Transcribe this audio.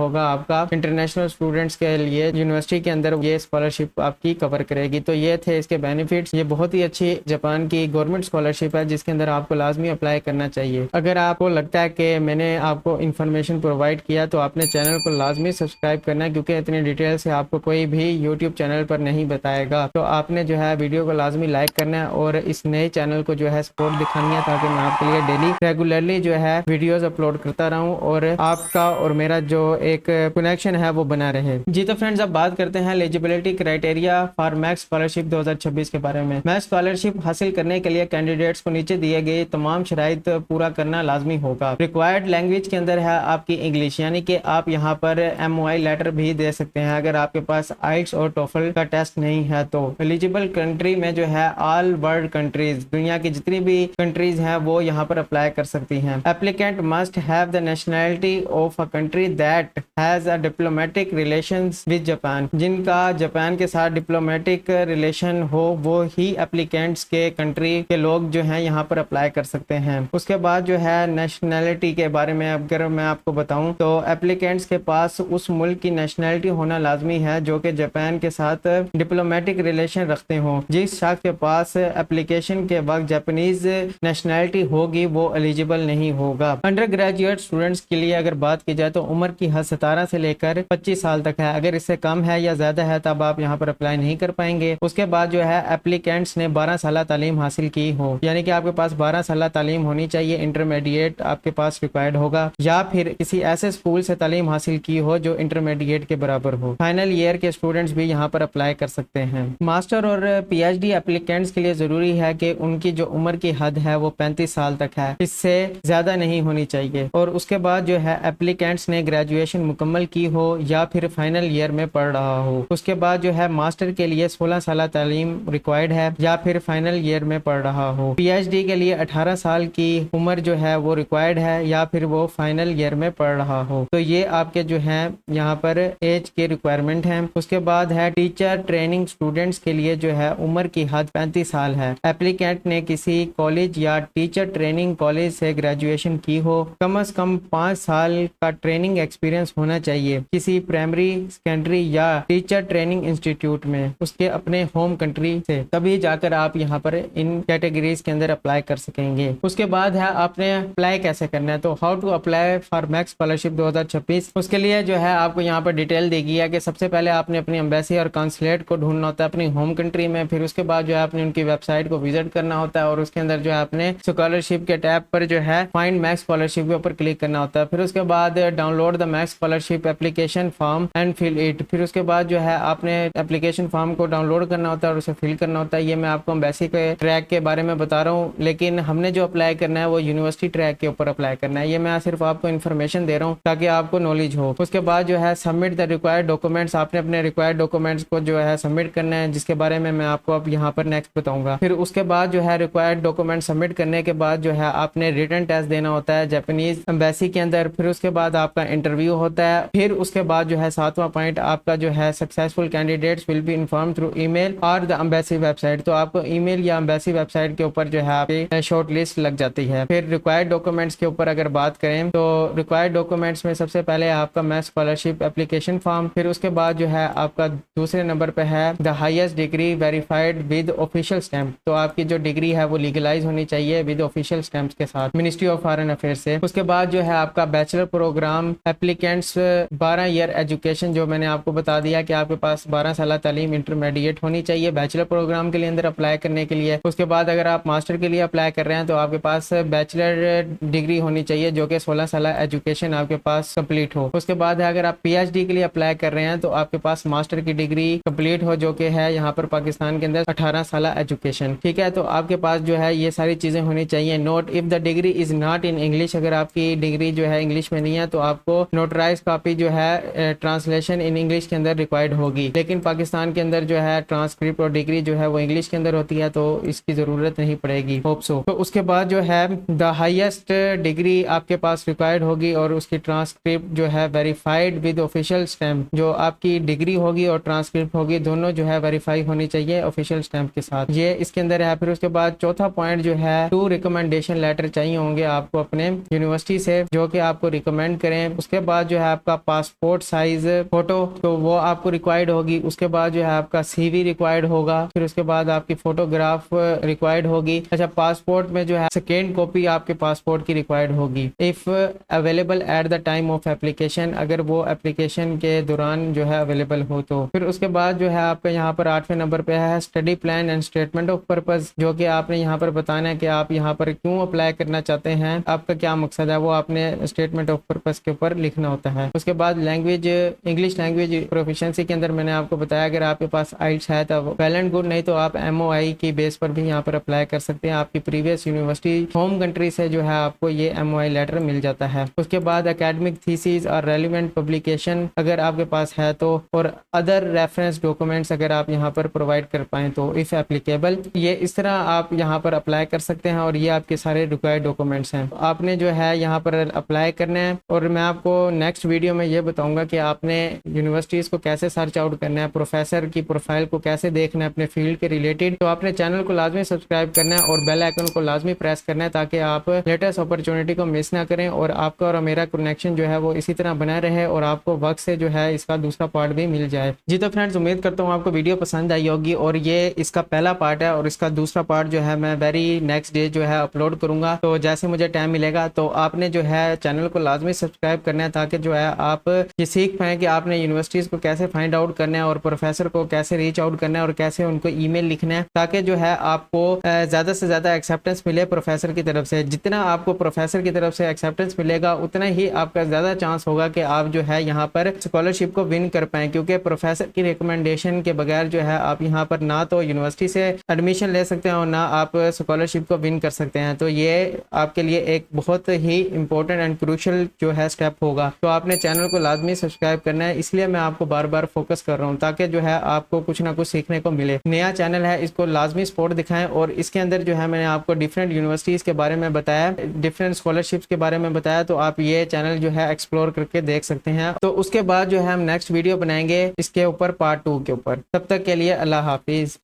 ہوگا آپ کا انٹرنیشنل اسٹوڈنٹس کے لیے یونیورسٹی کے اندر یہ اسکالرشپ آپ کی کور کرے گی. تو یہ تھے اس کے بینیفٹس. یہ بہت ہی اچھی جاپان کی گورنمنٹ اسکالرشپ ہے جس کے اندر آپ کو لازمی اپلائی کرنا چاہیے. اگر آپ کو لگتا ہے کہ میں نے آپ کو انفارمیشن پرووائڈ کیا تو آپ نے چینل کو لازمی سبسکرائب کرنا ہے کیونکہ اتنی ڈیٹیل سے آپ کو کوئی بھی یوٹیوب چینل پر نہیں بتائے گا. تو آپ نے جو ہے ویڈیو کو لازمی لائک کرنا ہے اور اس نئے چینل کو جو ہے سپورٹ دکھانی ہے تاکہ میں آپ کے لیے ڈیلی ریگولرلی جو ہے ویڈیوز اپلوڈ کرتا رہوں اور آپ کا اور میرا جو ایک کنیکشن ہے وہ بنا رہے. جی تو فرینڈز اب بات کرتے ہیں eligibility criteria for MEXT scholarship 2026 کے بارے میں. میکس اسکالرشپ حاصل کرنے کے لیے کینڈیڈیٹس کو نیچے دیے گئے تمام شرائط پورا کرنا لازمی ہوگا. ریکوائرڈ لینگویج کے اندر ہے آپ کی انگلش یعنی کہ آپ یہاں پر MOI لیٹر بھی دے سکتے ہیں اگر آپ کے پاس آئلٹس اور ٹوفل کا ٹیسٹ نہیں ہے تو. ایلیجیبل کنٹری میں جو ہے آل ورلڈ کنٹریز دنیا کی جتنی بھی کنٹریز ہیں وہ یہاں پر اپلائی کر سکتی ہیں. Applicant must have the nationality of a country that has a diplomatic relations with Japan. جن کا جاپان کے ساتھ ڈپلومیٹک ریلیشن ہو وہ ہی ایپلیکینٹس کے کنٹری کے لوگ جو ہیں یہاں پر اپلائی کر سکتے ہیں. اس کے بعد جو ہے نیشنلٹی کے بارے میں اگر میں آپ کو بتاؤں تو ایپلیکینٹس کے پاس اس ملک کی نیشنلٹی ہونا لازمی ہے جو کہ جاپان کے ساتھ ڈپلومیٹک ریلیشن رکھتے ہوں. جس شخص کے پاس اپلیکیشن کے وقت جاپانیز نیشنلٹی ہوگی وہ ایلیجیبل نہیں ہوگا. انڈر گریجویٹ اسٹوڈنٹس کے لیے اگر بات کی جائے تو عمر کی حد 17 سے لے کر 25 سال تک ہے. اگر اس سے کم ہے یا زیادہ ہے تب آپ یہاں پر اپلائی نہیں کر پائیں گے. اس کے بعد جو ہے اپلیکینٹس نے 12 سالہ تعلیم حاصل کی ہو یعنی کہ آپ کے پاس 12 سالہ تعلیم ہونی چاہیے. انٹرمیڈیٹ آپ کے پاس ریکوائرڈ ہوگا یا پھر کسی ایسے اسکول سے تعلیم حاصل کی ہو جو انٹرمیڈیٹ کے برابر ہو. فائنل ایئر کے اسٹوڈنٹس بھی یہاں پر اپلائی کر سکتے ہیں. ماسٹر اور PhD اپلیکینٹس کے لیے ضروری ہے کہ ان کی جو عمر کی حد ہے وہ 35 سال تک ہے. اس سے زیادہ نہیں ہونی چاہیے. اور اس کے بعد جو ہے اپلیکینٹس نے گریجویشن مکمل کی ہو یا پھر فائنل ایئر میں پڑھ رہا ہو. اس کے بعد جو ہے ماسٹر کے لیے 16 سالہ تعلیم ریکوائرڈ ہے یا پھر فائنل ایئر میں پڑھ رہا ہو. PhD کے لیے 18 سال کی عمر جو ہے وہ ریکوائرڈ ہے یا پھر وہ فائنل ایئر میں پڑھ رہا ہو. تو یہ آپ کے جو ہیں یہاں پر ایج کے ریکوائرمنٹ ہیں. اس کے بعد ہے ٹیچر ٹریننگ اسٹوڈنٹس کے لیے جو ہے عمر کی حد 35 سال ہے. ایپلیکینٹ نے کسی کالج یا ٹیچر ٹریننگ کالج سے گریجویشن کی ہو. کم از کم 5 سال کا ٹریننگ ایکسپیرینس ہونا چاہیے کسی پرائمری سیکنڈری یا ٹیچر ٹریننگ انسٹیٹیوٹ میں اس کے اپنے ہوم کنٹری سے. تبھی جا کر آپ یہاں پر ان کیٹیگریز کے اندر اپلائی کر سکیں گے. اس کے بعد ہے آپ نے اپلائی کیسے کرنا ہے. تو how to apply for MEXT scholarship 2026. اس کے لیے جو ہے آپ کو یہاں پر ڈیٹیل دی گئی ہے کہ سب سے پہلے آپ نے اپنی ایمبیسی اور کانسولیٹ کو ڈھونڈنا ہوتا ہے اپنی ہوم کنٹری میں. پھر اس کے بعد جو ہے آپ نے ان کی ویب سائٹ کو وزٹ کرنا ہوتا ہے اور اس کے اندر جو ہے آپ نے اسکالرشپ کے ٹیب پر جو ہے فائنڈ میکس اسکالرشپ کے اوپر کلک کرنا ہوتا ہے. پھر اس کے بعد download the MEXT scholarship application form and fill it. پھر اس کے بعد جو ہے آپ نے اپلیکیشن فارم کو ڈاؤن لوڈ کرنا ہوتا ہے اور اسے فل کرنا ہوتا ہے. یہ میں آپ کو ایمبیسی کے ٹریک کے بارے میں بتا رہا ہوں لیکن ہم نے جو اپلائی کرنا ہے وہ یونیورسٹی ٹریک کے اوپر اپلائی کرنا ہے. یہ میں صرف آپ کو انفارمیشن دے رہا ہوں تاکہ آپ کو نالج ہو. اس کے بعد جو ہے سبمٹ دا ریکوائرڈ ڈاکومنٹس. آپ نے اپنے ریکوائرڈ ڈاکومنٹس کو جو ہے سبمٹ کرنا ہے جس کے بارے میں آپ کو اب یہاں پر نیکسٹ بتاؤں گا. پھر اس کے بعد جو ہے ریکوائرڈ ڈاکومنٹ سبمٹ کرنے کے بعد جو ہے آپ نے ریٹن ٹیسٹ دینا ہوتا ہے جاپانیز ایمبیسی کے اندر. پھر اس کے بعد آپ کا انٹرویو ہوتا ہے. پھر اس کے بعد جو ہے 7واں پوائنٹ آپ کا جو ہے successful candidates will be inform through email اور دا ایمبیسی ویب سائٹ. تو آپ کو ای میل یا ایمبیسی ویب سائٹ کے اوپر جو ہے آپ کی شارٹ لسٹ لگ جاتی ہے. پھر ریکوائرڈ ڈاکومنٹس کے اوپر اگر بات کریں تو ریکوائرڈ ڈاکومنٹس میں سب سے پہلے آپ کا میکس اسکالرشپ اپلیکیشن فارم. پھر اس کے بعد جو ہے آپ کا دوسرے نمبر پہ ہے the highest degree verified with official stamp. تو آپ کی جو ڈگری ہے وہ لیگلائز ہونی چاہیے ود آفیشیل اسٹیمپس کے ساتھ منسٹری آف فارن افیئر سے. اس کے بعد جو ہے آپ کا bachelor program applicants 12 year education جو میں نے آپ کو بتا دیا کہ آپ کے پاس 12 سالہ تعلیم انٹرمیڈیٹ ہونی چاہیے بیچلر پروگرام کے لیے اندر اپلائی کرنے کے لیے. اس کے بعد اگر آپ ماسٹر کے لیے اپلائی کر رہے ہیں تو آپ کے پاس بیچلر ڈگری ہونی چاہیے جو کہ 16 سالہ ایجوکیشن آپ کے پاس کمپلیٹ ہو. اس کے بعد اگر آپ PhD کے لیے اپلائی کر رہے ہیں تو آپ کے پاس ماسٹر کی ڈگری کمپلیٹ ہو جو کہ ہے یہاں پر پاکستان کے اندر 18 سالہ ایجوکیشن. ٹھیک ہے. تو آپ کے پاس جو ہے یہ ساری چیزیں ہونی چاہیے. Note if the degree is not in English. اگر آپ کی ڈگری جو ہے انگلش میں نہیں ہے تو آپ کو نوٹرائز کاپی جو ہے ٹرانسلیشن ان انگلش کے اندر ریکوائرڈ ہوگی. لیکن پاکستان کے اندر جو ہے ٹرانسکرپٹ اور ڈگری جو ہے وہ انگلش کے اندر ہوتی ہے تو اس کی ضرورت نہیں پڑے گی. Hope so. تو اس کے بعد جو ہے دا ہائیسٹ ڈگری آپ کے پاس ریکوائرڈ ہوگی اور اس کی ٹرانسکرپٹ جو ہے ویریفائڈ ود آفیشیل اسٹیمپ. جو آپ کی ڈگری ہوگی اور ٹرانسکرپٹ ہوگی دونوں جو ہے ویریفائی ہونی چاہیے آفیشیل اسٹیمپ کے ساتھ، یہ اس کے اندر ہے۔ پھر اس کے بعد چوتھا پوائنٹ جو ہے 2 ریکمنڈیشن لیٹر چاہیے ہوں گے آپ کو اپنے یونیورسٹی سے جو کہ آپ کو ریکمینڈ کریں۔ اس کے بعد جو ہے آپ کا پاسپورٹ سائز فوٹو تو وہ آپ کو ریکوائرڈ ہوگی۔ اس کے بعد جو ہے آپ کا سی وی ریکوائرڈ ہوگا۔ پھر اس کے بعد آپ کی فوٹوگراف ریکوائرڈ ہوگی۔ اچھا پاسپورٹ میں جو ہے سیکنڈ کاپی آپ کے پاسپورٹ کی ریکوائرڈ ہوگی if available at the time of application, اگر وہ اپلیکیشن کے دوران جو ہے اویلیبل ہو تو۔ پھر اس کے بعد جو ہے آپ کا یہاں پر 8ویں نمبر پہ ہے study plan and statement of purpose, جو کہ آپ نے یہاں پر بتانا ہے کہ آپ یہاں پر کیوں اپلائی کرنا چاہتے ہیں، آپ کا کیا مقصد ہے، وہ آپ نے اسٹیٹمنٹ آف پرپز کے اوپر لکھنا ہوتا ہے۔ اس کے بعد لینگویج، انگلش لینگویج پروفیشنسی کے اندر میں نے آپ کو بتایا اگر آپ کے پاس آئلٹس ہے تو ویل اینڈ گڈ، نہیں تو آپ MOI کی بیس پر بھی یہاں پر اپلائی کر سکتے ہیں۔ آپ کی پریویس یونیورسٹی ہوم کنٹری سے جو ہے آپ کو یہ MOI لیٹر مل جاتا ہے۔ اس کے بعد اکیڈمک تھیسز اور ریلیونٹ پبلیکیشن اگر آپ کے پاس ہے تو، اور ادر ریفرنس ڈاکومنٹس اگر آپ یہاں پر پرووائڈ کر پائیں تو اف ایپلیکیبل، یہ اس طرح آپ یہاں پر اپلائی کر سکتے ہیں اور یہ آپ کے سارے ریکوائرڈ ڈاکومنٹس ہیں۔ آپ نے جو ہے یہاں پر اپلائی کرنا ہے، اور میں آپ کو نیکسٹ ویڈیو میں یہ بتاؤں گا کہ آپ نے یونیورسٹیز کو کیسے سرچ آؤٹ کرنا ہے، پروفیسر کی پروفائل کو کیسے دیکھنا ہے اپنے فیلڈ کے ریلیٹڈ۔ تو آپ نے چینل کو لازمی سبسکرائب کرنا ہے اور بیل آئیکن کو لازمی پریس کرنا ہے تاکہ آپ لیٹسٹ اپرچونٹی کو مس نہ کریں، اور آپ کا اور میرا کنیکشن جو ہے وہ اسی طرح بنا رہے اور آپ کو وقت سے جو ہے اس کا دوسرا پارٹ بھی مل جائے۔ جی تو فرینڈز، امید کرتا ہوں آپ کو ویڈیو پسند آئی ہوگی، اور یہ اس کا پہلا پارٹ ہے اور اس کا دوسرا پارٹ جو ہے میں ویری نیکسٹ ڈے جو ہے اپلوڈ کروں گا۔ تو جیسے مجھے ٹائم ملے گا تو آپ نے جو ہے چینل کو لازمی سبسکرائب کرنا ہے تاکہ جو ہے آپ یہ سیکھ پائیں کہ آپ نے یونیورسٹیز کو کیسے فائنڈ آؤٹ کرنا ہے اور پروفیسر کو کیسے ریچ آؤٹ کرنا ہے اور کیسے ان کو ای میل لکھنا ہے، تاکہ جو ہے آپ کو زیادہ سے زیادہ ایکسیپٹنس ملے پروفیسر کی طرف سے۔ جتنا آپ کو پروفیسر کی طرف سے ایکسیپٹنس ملے گا اتنا ہی آپ کا زیادہ چانس ہوگا کہ آپ جو ہے یہاں پر اسکالرشپ کو ون کر پائیں، کیونکہ پروفیسر کی ریکمنڈیشن کے بغیر جو ہے آپ یہاں پر نہ تو یونیورسٹی سے ایڈمیشن لے سکتے ہیں اور نہ آپ اسکالرشپ کو ون کر سکتے ہیں۔ تو یہ آپ کے لیے ایک بہت ہی امپورٹنٹ اینڈ کروشل جو ہے اسٹیپ ہوگا۔ تو آپ نے چینل کو لازمی سبسکرائب کرنا ہے، اس لیے میں آپ کو بار بار فوکس کر رہا ہوں تاکہ جو ہے آپ کو کچھ نہ کچھ سیکھنے کو ملے۔ نیا چینل ہے، اس کو لازمی سپورٹ دکھائیں، اور اس کے اندر جو ہے میں نے آپ کو ڈفرینٹ یونیورسٹیز کے بارے میں بتایا، ڈفرینٹ اسکالرشپس کے بارے میں بتایا، تو آپ یہ چینل جو ہے ایکسپلور کر کے دیکھ سکتے ہیں۔ تو اس کے بعد جو ہے ہم نیکسٹ ویڈیو بنائیں گے اس کے اوپر پارٹ 2 کے اوپر۔ تب تک کے لیے اللہ حافظ۔